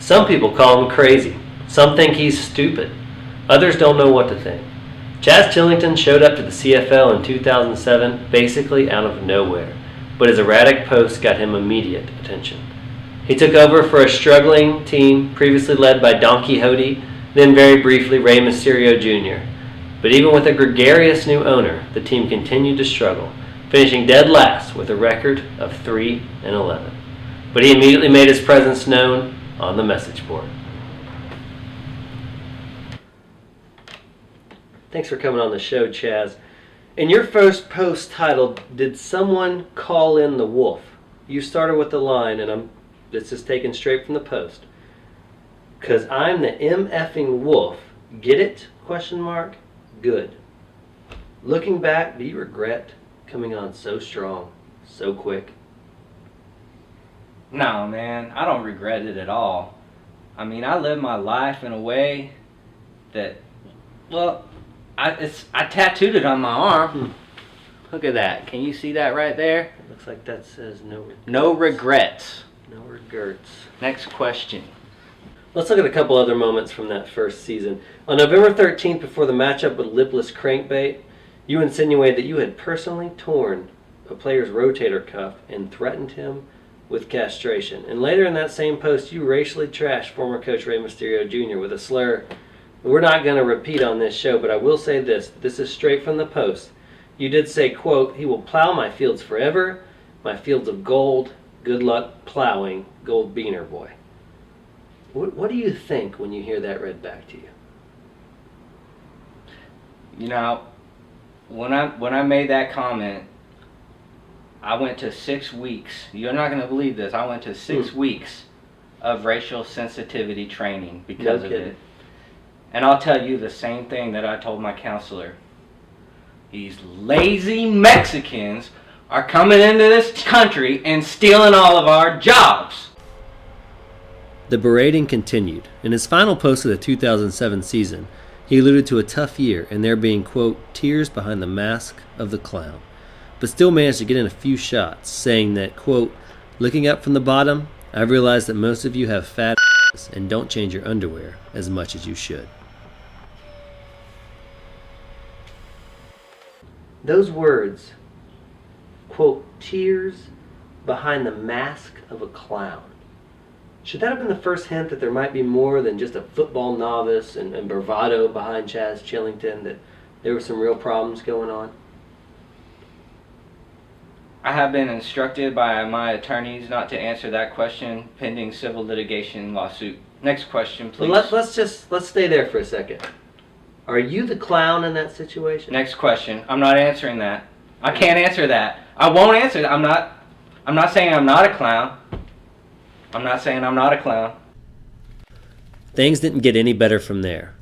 Some people call him crazy. Some think he's stupid. Others don't know what to think. Chaz Chillington showed up to the CFL in 2007 basically out of nowhere, but his erratic posts got him immediate attention. He took over for a struggling team previously led by Don Quixote, then very briefly Rey Mysterio Jr. But even with a gregarious new owner, the team continued to struggle, finishing dead last with a record of 3-11. But he immediately made his presence known on the message board. Thanks for coming on the show, Chaz. In your first post titled, "Did Someone Call in the Wolf?" you started with the line, and this is taken straight from the post. "'Cause I'm the MFing wolf. Get it? Question mark. Good." Looking back, do you regret coming on so strong, so quick? No, man, I don't regret it at all. I mean, I live my life in a way that, well, I tattooed it on my arm. Look at that. Can you see that right there? It looks like that says no regrets. No regrets. No regrets. Next question. Let's look at a couple other moments from that first season. On November 13th, before the matchup with Lipless Crankbait, you insinuated that you had personally torn a player's rotator cuff and threatened him with castration. And later in that same post, you racially trashed former coach Rey Mysterio Jr. with a slur we're not going to repeat on this show, but I will say this. This is straight from the post. You did say, quote, "He will plow my fields forever, my fields of gold. Good luck plowing, Gold Beaner boy." What do you think when you hear that read back to you? You know, when I made that comment, I went to 6 weeks. You're not going to believe this. I went to 6 weeks of racial sensitivity training because of it. And I'll tell you the same thing that I told my counselor. These lazy Mexicans are coming into this country and stealing all of our jobs. The berating continued. In his final post of the 2007 season, he alluded to a tough year and there being, quote, "tears behind the mask of the clown," but still managed to get in a few shots, saying that, quote, "Looking up from the bottom, I've realized that most of you have fat asses and don't change your underwear as much as you should." Those words, quote, "tears behind the mask of a clown." Should that have been the first hint that there might be more than just a football novice and bravado behind Chaz Chillington, that there were some real problems going on? I have been instructed by my attorneys not to answer that question pending civil litigation lawsuit. Next question, please. Well, let's stay there for a second. Are you the clown in that situation? Next question. I'm not answering that. I can't answer that. I won't answer that. I'm not saying I'm not a clown. I'm not saying I'm not a clown. Things didn't get any better from there.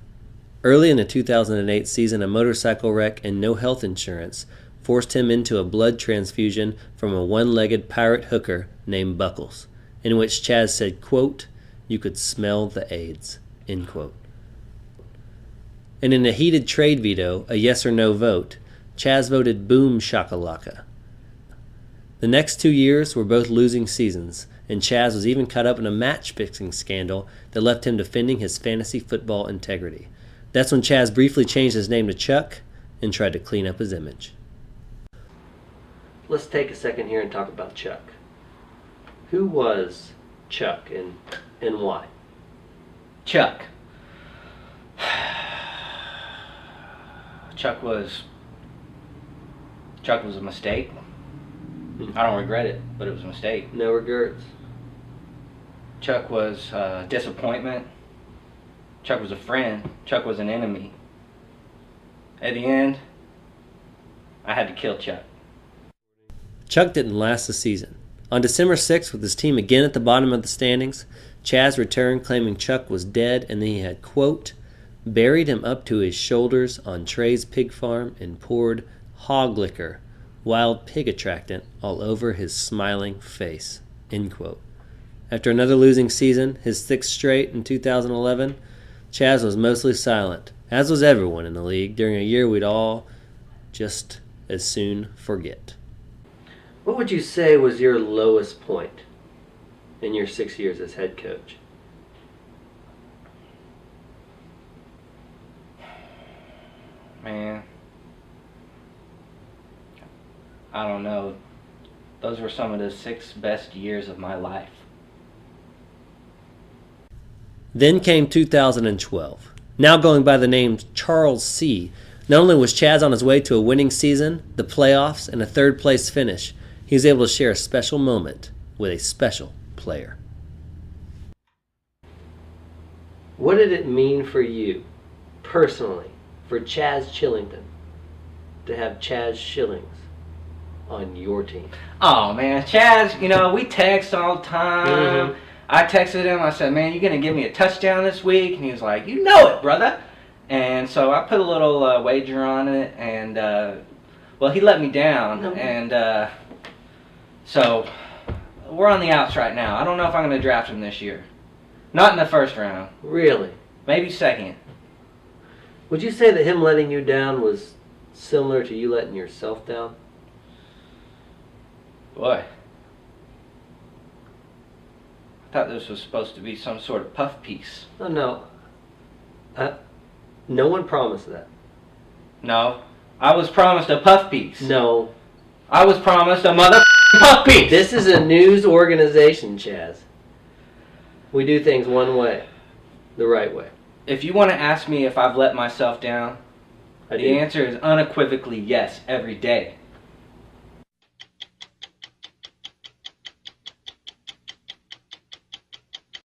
Early in the 2008 season, a motorcycle wreck and no health insurance forced him into a blood transfusion from a one-legged pirate hooker named Buckles, in which Chaz said, quote, "You could smell the AIDS," end quote. And in a heated trade veto, a yes or no vote, Chaz voted boom shakalaka. The next 2 years were both losing seasons, and Chaz was even caught up in a match-fixing scandal that left him defending his fantasy football integrity. That's when Chaz briefly changed his name to Chuck and tried to clean up his image. Let's take a second here and talk about Chuck. Who was Chuck and why? Chuck. Chuck was a mistake. I don't regret it, but it was a mistake. No regrets. Chuck was a disappointment. Chuck was a friend. Chuck was an enemy. At the end, I had to kill Chuck. Chuck didn't last the season. On December 6th, with his team again at the bottom of the standings, Chaz returned claiming Chuck was dead and that he had, quote, "buried him up to his shoulders on Trey's pig farm and poured hog liquor, wild pig attractant, all over his smiling face," end quote. After another losing season, his 6th straight in 2011, Chaz was mostly silent, as was everyone in the league, during a year we'd all just as soon forget. What would you say was your lowest point in your 6 years as head coach? Man, I don't know. Those were some of the 6 best years of my life. Then came 2012. Now going by the name Charles C., not only was Chaz on his way to a winning season, the playoffs, and a third-place finish, he was able to share a special moment with a special player. What did it mean for you, personally, for Chaz Chillington, to have Chaz Shillings on your team? Oh, man. Chaz, we text all the time. Mm-hmm. I texted him. I said, man, you going to give me a touchdown this week? And he was like, you know it, brother. And so I put a little wager on it. And, well, he let me down. No. And so we're on the outs right now. I don't know if I'm going to draft him this year. Not in the first round. Really? Maybe second. Would you say that him letting you down was similar to you letting yourself down? Boy. I thought this was supposed to be some sort of puff piece. Oh, no. No one promised that. No. I was promised a puff piece. No. I was promised a mother puff piece. This is a news organization, Chaz. We do things one way. The right way. If you want to ask me if I've let myself down, the answer is unequivocally yes, every day.